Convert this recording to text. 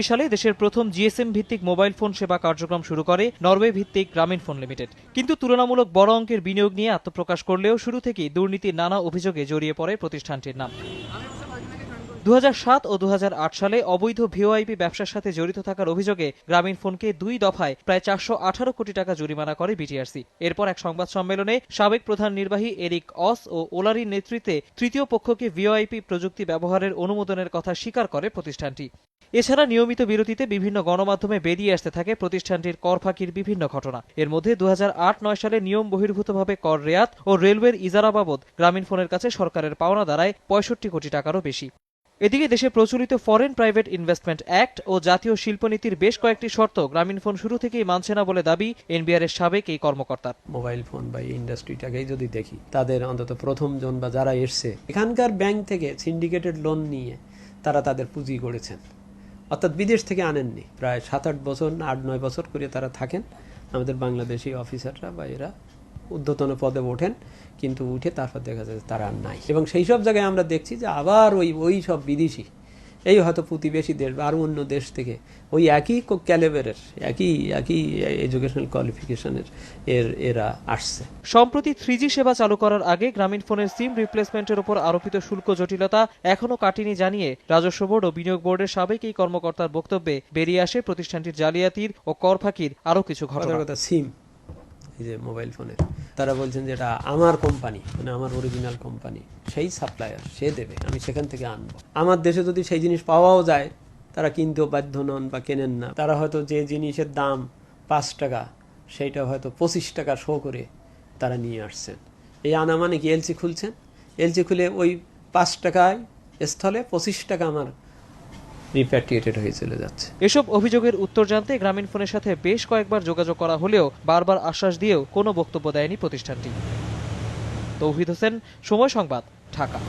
সালে দেশের প্রথম জিএসএম ভিত্তিক মোবাইল ফোন সেবা কার্যক্রম শুরু করে নরওয়ে ভিত্তিক গ্রামীণ ফোন লিমিটেড। কিন্তু তুলনামূলক বড় অঙ্কের বিনিয়োগ নিয়ে আত্মপ্রকাশ করলেও শুরু থেকেই দুর্নীতির নানা অভিযোগে জড়িয়ে পড়ে প্রতিষ্ঠানটির নাম। 2007 ও 2008 সালে অবৈধ ভিওআইপি ব্যবসার সাথে জড়িত থাকার অভিযোগে গ্রামীণ ফোনকে 2 দফায় প্রায় 418 কোটি টাকা জরিমানা করে বিটিআরসি। এরপর এক সংবাদ সম্মেলনে সাবেক প্রধান নির্বাহী এরিক অস ও ওলারির নেতৃত্বে তৃতীয় পক্ষকে ভিওআইপি প্রযুক্তি ব্যবহারের অনুমোদনের কথা স্বীকার করে প্রতিষ্ঠানটি। এছাড়া নিয়মিত বিরতিতে বিভিন্ন গণমাধ্যমে বেরিয়ে আসতে থাকে প্রতিষ্ঠানটির কর ফাঁকির বিভিন্ন ঘটনা। এর মধ্যে 2008-9 সালে নিয়ম বহির্ভূতভাবে কর রেয়াত ও রেলওয়ের ইজারা বাবদ গ্রামীণ ফোনের কাছে সরকারের পাওনা দাঁড়ায় 65 কোটি টাকারও বেশি। এদিকে দেশে প্রচলিত ফরেন প্রাইভেট ইনভেস্টমেন্ট অ্যাক্ট ও জাতীয় শিল্পনীতির বেশ কয়েকটি শর্ত গ্রামীণ ফোন শুরু থেকেই মানছে না বলে দাবি এনবিআর-এর সাবেক এই কর্মকর্তার। মোবাইল ফোন বা ইন্ডাস্ট্রিটাকেই যদি দেখি, তাদের অন্তত প্রথম জন বা যারা এসছে এখানকার ব্যাংক থেকে সিন্ডিকেটেড লোন নিয়ে তারা তাদের পুঁজি করেছেন, অর্থাৎ বিদেশ থেকে আনেননি। প্রায় 7-8 বছর, 8-9 বছর করে তারা থাকেন। আমাদের বাংলাদেশি অফিসাররা বা এরা ঊর্ধ্বতন পদে ওঠেন, কিন্তু উঠে তারপর দেখা যায় তারা আর নাই। এবং সেই সব জায়গায় আমরা দেখছি যে আবার ওই সব বিদেশি, এই হয়তো প্রতিবেশী দেশ বা আরও অন্য দেশ থেকে ওই একই ক্যালিবারের একই এডুকেশনাল কোয়ালিফিকেশনের এরা আসছে। সম্প্রতি 3G সেবা চালু করার আগে গ্রামীণ ফোনের সিম রিপ্লেসমেন্টের উপর আরোপিত শুল্ক জটিলতা এখনও কাটেনি জানিয়ে রাজস্ব বোর্ড ও বিনিয়োগ বোর্ডের সাবেক এই কর্মকর্তার বক্তব্যে বেরিয়ে আসে প্রতিষ্ঠানটির জালিয়াতির ও কর ফাঁকির আরও কিছু ঘটনা। সিম, এই যে মোবাইল ফোনের, তারা বলছেন যে এটা আমার কোম্পানি, মানে আমার অরিজিনাল কোম্পানি, সেই সাপ্লায়ার সে দেবে, আমি সেখান থেকে আনবো। আমার দেশে যদি সেই জিনিস পাওয়াও যায়, তারা কিনতেও বাধ্য নন বা কেনেন না। তারা হয়তো যে জিনিসের দাম 5 টাকা, সেইটা হয়তো 25 টাকা শো করে তারা নিয়ে আসছেন। এই আনা মানে কি, এলসি খুলছেন, এলসি খুলে ওই 5 টাকায় স্থলে 25 টাকা আমার রিপ্যাট্রিয়েটেড হয়ে চলে যাচ্ছে। এসব অভিযোগের উত্তর জানতে গ্রামীণ ফোনের সাথে বেশ কয়েকবার যোগাযোগ করা হলেও বারবার আশ্বাস দিয়েও কোনো বক্তব্য দেয়নি প্রতিষ্ঠানটি। তৌহিদ হোসেন, সময় সংবাদ, ঢাকা।